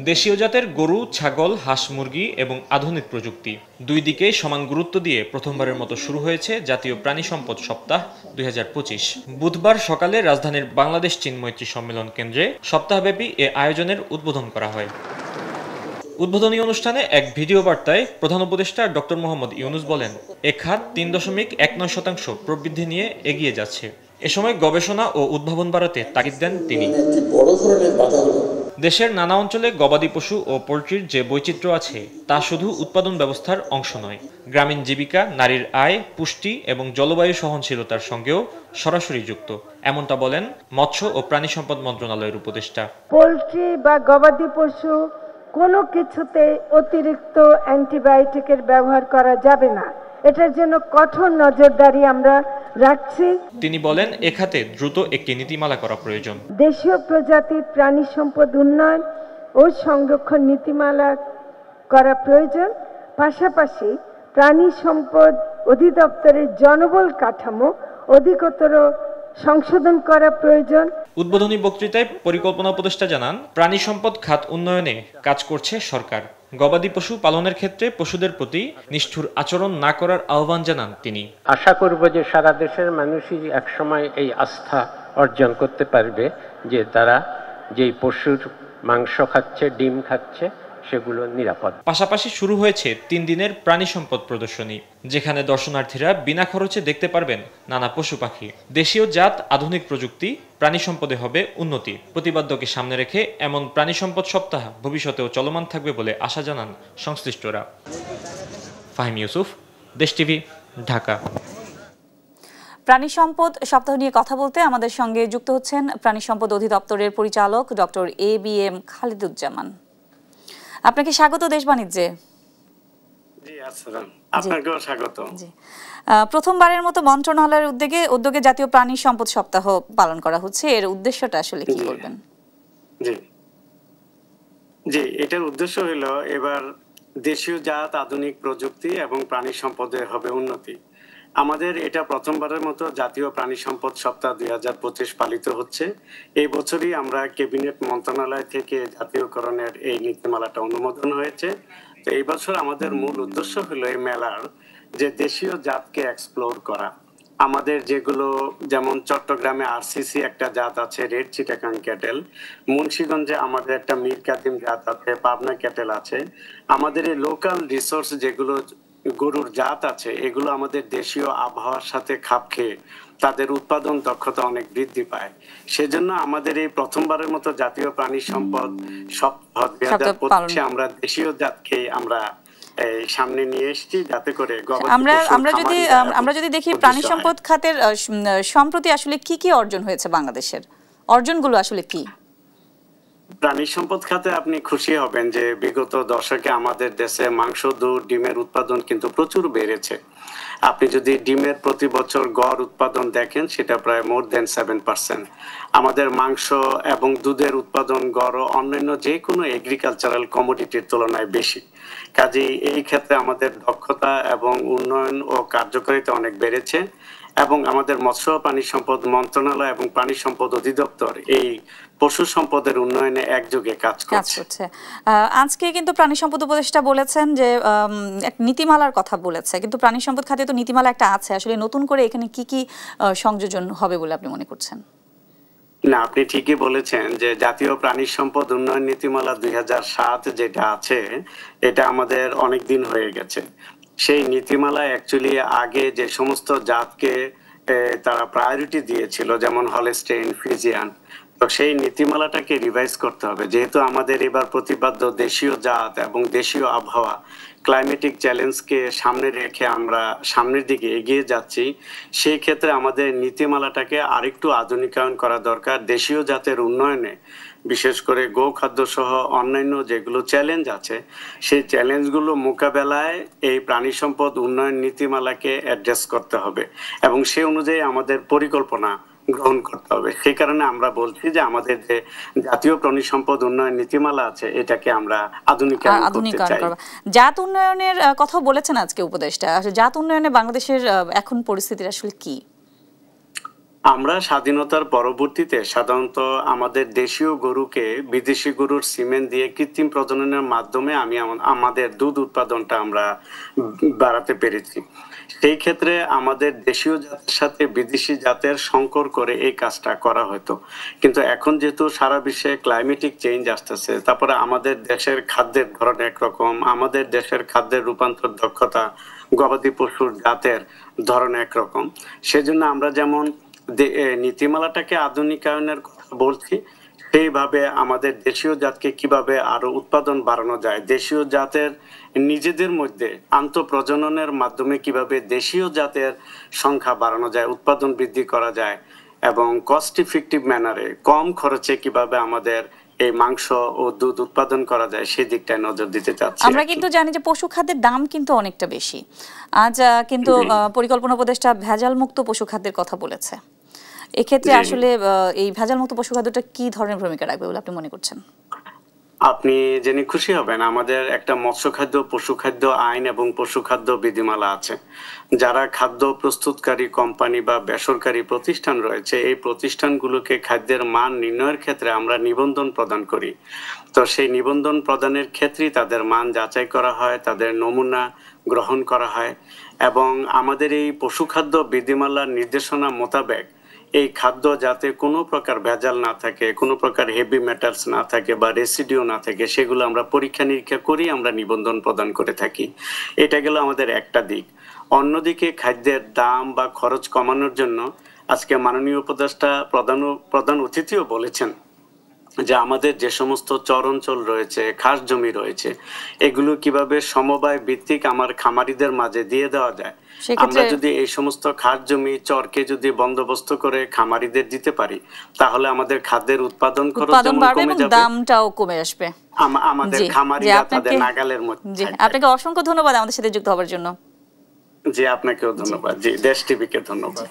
দেশীয় জাতের গরু, ছাগল, হাঁস, মুরগি এবং আধুনিক প্রযুক্তি দুই দিকেই সমান গুরুত্ব দিয়ে প্রথমবারের মতো শুরু হয়েছে জাতীয় প্রাণী সম্পদ সপ্তাহ 2025। বুধবার সকালে রাজধানীর বাংলাদেশ চীন মৈত্রী সম্মেলন কেন্দ্রে সপ্তাহব্যাপী এ আয়োজনের উদ্বোধন করা হয়। উদ্বোধনী অনুষ্ঠানে এক ভিডিও বার্তায় প্রধান উপদেষ্টা ডক্টর মোহাম্মদ ইউনূস বলেন, এ খাত ৩.19% প্রবৃদ্ধি নিয়ে এগিয়ে যাচ্ছে। এ সময় গবেষণা ও উদ্ভাবন বাড়াতে তাগিদ দেন তিনি। দেশের নানা অঞ্চলে গবাদি পশু ও পোল্ট্রির যে বৈচিত্র্য আছে তা শুধু উৎপাদন ব্যবস্থার অংশ নয়, গ্রামীণ জীবিকা, নারীর আয়, পুষ্টি এবং জলবায়ু সহনশীলতার সঙ্গেও সরাসরি যুক্ত, এমনটা বলেন মৎস্য ও প্রাণী সম্পদ মন্ত্রণালয়ের উপদেষ্টা। পোল্ট্রি বা গবাদি পশু কোনো কিছুতে অতিরিক্ত অ্যান্টিবায়োটিকের ব্যবহার করা যাবে না, এটার জন্য কঠোর নজরদারি আমরা রাখছি। তিনি বলেন, এ খাতে দ্রুত একটি নীতিমালা করা প্রয়োজন। দেশীয় প্রজাতির প্রাণী সম্পদ উন্নয়ন ও সংরক্ষণ নীতিমালা করা প্রয়োজন। পাশাপাশি প্রাণী সম্পদ অধিদপ্তরের জনবল কাঠামো অধিকতর সংশোধন করা প্রয়োজন। উদ্বোধনী বক্তৃতায় পরিকল্পনা উপদেষ্টা জানান, প্রাণী সম্পদ খাত উন্নয়নে কাজ করছে সরকার। গবাদি পশু পালনের ক্ষেত্রে পশুদের প্রতি নিষ্ঠুর আচরণ না করার আহ্বান জানান তিনি। আশা করব যে সারা দেশের মানুষই একসময় এই আস্থা অর্জন করতে পারবে যে তারা যেই পশুর মাংস খাচ্ছে, ডিম খাচ্ছে, সেগুলো নিরাপদ। পাশাপাশি শুরু হয়েছে 3 দিনের প্রাণী সম্পদ প্রদর্শনী, যেখানে দর্শনার্থীরা বিনা খরচে দেখতে পারবেন নানা পশু পাখি। দেশীয় জাত, আধুনিক প্রযুক্তি, প্রাণী সম্পদে হবে উন্নতি প্রতিপাদ্যকে সামনে রেখে এমন প্রাণী সম্পদ সপ্তাহ ভবিষ্যতেও চলমান থাকবে বলে আশা জানান সংশ্লিষ্টরা। ফাহিম ইউসুফ, দেশ টিভি, ঢাকা। প্রাণী সম্পদ সপ্তাহ নিয়ে কথা বলতে আমাদের সঙ্গে যুক্ত হচ্ছেন প্রাণী সম্পদ অধিদপ্তরের পরিচালক ডক্টর ABM খালিদুজ্জামান। আপনাকে স্বাগত দেশ বাণিজ্যে। জি, আসসালাম, আপনাকেও স্বাগত। জি, প্রথমবারের মতো মন্ত্রণালয়ের উদ্যোগে জাতীয় প্রাণী সম্পদ সপ্তাহ পালন করা হচ্ছে, এর উদ্দেশ্যটা আসলে কি বলবেন? জি জি এটার উদ্দেশ্য হলো এবার দেশীয় জাত, আধুনিক প্রযুক্তি এবং প্রাণী সম্পদের হবে উন্নতি। আমাদের এটা প্রথমবারের মতো জাতীয় প্রাণী সম্পদ সপ্তাহ 2025 পালিত হচ্ছে। এই বছরই আমরা ক্যাবিনেট মন্ত্রণালয় থেকে জাতীয়করণের এই নীতিমালাটা অনুমোদন হয়েছে। তো এই বছর আমাদের মূল উদ্দেশ্য হলো এই মেলার যে দেশীয় জাতকে এক্সপ্লোর করা। আমাদের যেগুলো, যেমন চট্টগ্রামে RCC একটা জাত আছে, রেড চিটাগাং ক্যাটেল, মুন্সিগঞ্জে আমাদের একটা মীর কাদিম জাত আছে, পাবনা ক্যাটেল আছে। আমাদের এই লোকাল রিসোর্স যেগুলো গরুর জাত আছে, এগুলো আমাদের দেশীয় আবহাওয়ার সাথে খাপ খেয়ে তাদের উৎপাদন দক্ষতা অনেক বৃদ্ধি পায়। সেজন্য আমাদের এই প্রথমবারের মতো জাতীয় প্রাণী সম্পদ সপ্তাহ 2025 আমরা দেশীয় জাতকে আমরা সামনে নিয়ে এসেছি, যাতে করে আমরা যদি দেখি প্রাণী সম্পদ খাতের সম্প্রতি আসলে কি কি অর্জন হয়েছে, বাংলাদেশের অর্জনগুলো আসলে কি? প্রাণী সম্পদ খাতে আপনি খুশি হবেন যে বিগত দশকে আমাদের দেশে মাংস, দুধ, ডিমের উৎপাদন কিন্তু প্রচুর বেড়েছে। আপনি যদি ডিমের প্রতি বছর গড় উৎপাদন দেখেন, সেটা প্রায় মোর দেন 7%। আমাদের মাংস এবং দুধের উৎপাদন গড় অন্যান্য যে কোনো এগ্রিকালচারাল কমোডিটির তুলনায় বেশি। কাজেই এই ক্ষেত্রে আমাদের দক্ষতা এবং উন্নয়ন ও কার্যকারিতা অনেক বেড়েছে এবং আমাদের মৎস্য প্রাণী সম্পদ মন্ত্রণালয় এবং প্রাণী সম্পদ অধিদপ্তর এই পশু সম্পদের উন্নয়নে একযোগে কাজ করছে। আজকে কিন্তু প্রাণী সম্পদ উপদেষ্টা বলেছেন যে এক নীতিমালার কথা বলেছে, কিন্তু প্রাণী সম্পদ খাতে তো নীতিমালা একটা আছে, আসলে নতুন করে এখানে কি কি সংযোজন হবে বলে আপনি মনে করছেন? না, আপনি ঠিকই বলেছেন যে জাতীয় প্রাণী সম্পদ উন্নয়ন নীতিমালা 2007 যেটা আছে, এটা আমাদের অনেক দিন হয়ে গেছে। সেই নীতিমালা অ্যাকচুয়ালি আগে যে সমস্ত জাতকে তারা প্রায়োরিটি দিয়েছিল, যেমন হলস্টেইন, ফ্রিজিয়ান, তো সেই নীতিমালাটাকে রিভাইজ করতে হবে। যেহেতু আমাদের এবার প্রতিপাদ্য দেশীয় জাত এবং দেশীয় আবহাওয়া, ক্লাইমেটিক চ্যালেঞ্জকে সামনে রেখে আমরা সামনের দিকে এগিয়ে যাচ্ছি, সেই ক্ষেত্রে আমাদের নীতিমালাটাকে আরেকটু আধুনিকায়ন করা দরকার। দেশীয় জাতের উন্নয়নে বিশেষ করে গো খাদ্য সহ অন্যান্য যেগুলো চ্যালেঞ্জ আছে, সেই চ্যালেঞ্জগুলো মোকাবেলায় এই প্রাণী সম্পদ উন্নয়ন নীতিমালাকে অ্যাড্রেস করতে হবে এবং সেই অনুযায়ী আমাদের পরিকল্পনা গ্রহণ করতে হবে। সেই কারণে আমরা বলছি যে আমাদের যে জাতীয় প্রাণী সম্পদ উন্নয়ন নীতিমালা আছে, এটাকে আমরা আধুনিকায়ন করতে চাই। জাত উন্নয়নের কথা বলেছেন আজকে উপদেষ্টা, জাত উন্নয়নে বাংলাদেশের এখন পরিস্থিতি আসলে কি? আমরা স্বাধীনতার পরবর্তীতে সাধারণত আমাদের দেশীয় গরুকে বিদেশি গরুর সিমেন্ট দিয়ে কৃত্রিম প্রজননের মাধ্যমে আমাদের দুধ উৎপাদনটা আমরা বাড়াতে পেরেছি। সেই ক্ষেত্রে আমাদের দেশীয় জাতের সাথে বিদেশি জাতের সংকর করে এই কাজটা করা হতো, কিন্তু এখন যেহেতু সারা বিশ্বে ক্লাইমেটিক চেঞ্জ আসতেছে, তারপরে আমাদের দেশের খাদ্যের ধরন একরকম, আমাদের দেশের খাদ্যের রূপান্তর দক্ষতা, গবাদি পশুর জাতের ধরন একরকম, সেজন্য আমরা যেমন নীতিমালাটাকে আধুনিকায়নের কথা বলছি, সেইভাবে আমাদের দেশীয় জাতকে কিভাবে আরো উৎপাদন বাড়ানো যায়, দেশীয় জাতের নিজেদের মধ্যে আন্তঃপ্রজননের মাধ্যমে কিভাবে দেশীয় জাতের সংখ্যা বাড়ানো যায়, উৎপাদন বৃদ্ধি করা যায়, এবং কস্ট ইফেক্টিভ ম্যানারে কম খরচে কিভাবে আমাদের এই মাংস ও দুধ উৎপাদন করা যায় সেই দিকটায় নজর দিতে চাচ্ছি। আমরা কিন্তু জানি যে পশু খাদ্যের দাম কিন্তু অনেকটা বেশি। আজ কিন্তু পরিকল্পনা উপদেষ্টা ভেজাল মুক্ত পশু খাদ্যের কথা বলেছে। এক্ষেত্রে আসলে এই ভেজাল মুক্ত পশু খাদ্যটা কি ধরনের ভূমিকা রাখবে বলে আপনি মনে করছেন? আপনি জেনে খুশি হবেন, আমাদের একটা মৎস্য খাদ্য, পশু খাদ্য আইন এবং পশু খাদ্য বিধিমালা আছে। যারা খাদ্য প্রস্তুতকারী কোম্পানি বা বেসরকারি প্রতিষ্ঠান রয়েছে, এই প্রতিষ্ঠানগুলোকে খাদ্যের মান নির্ণয়ের ক্ষেত্রে আমরা নিবন্ধন প্রদান করি। তো সেই নিবন্ধন প্রদানের ক্ষেত্রেই তাদের মান যাচাই করা হয়, তাদের নমুনা গ্রহণ করা হয়, এবং আমাদের এই পশু খাদ্য বিধিমালার নির্দেশনা মোতাবেক এই খাদ্য যাতে কোনো প্রকার ভেজাল না থাকে, কোনো প্রকার হেভি মেটালস না থাকে বা রেসিডিও না থাকে, সেগুলো আমরা পরীক্ষা নিরীক্ষা করি আমরা নিবন্ধন প্রদান করে থাকি। এটা গেল আমাদের একটা দিক। অন্যদিকে খাদ্যের দাম বা খরচ কমানোর জন্য আজকে মাননীয় উপদেষ্টা প্রধান অতিথিও বলেছেন যে আমাদের যে সমস্ত চর অঞ্চল রয়েছে, খাস জমি রয়েছে, এগুলো কিভাবে সমবায় ভিত্তিক আমার খামারিদের মাঝে দিয়ে দেওয়া যায়। আমরা যদি এই সমস্ত খাস জমি চরকে যদি বন্দোবস্ত করে খামারিদের দিতে পারি, তাহলে আমাদের খাদ্যের উৎপাদন খরচ যেমন কমে যাবে, দামটাও কমে আসবে, আমাদের খামারিরা তাদের নাগালের মধ্যে। আপনাকে অসংখ্য ধন্যবাদ আমাদের সাথে যুক্ত হওয়ার জন্য। জি, আপনাকেও ধন্যবাদ। জি, দেশ টিভিকে ধন্যবাদ।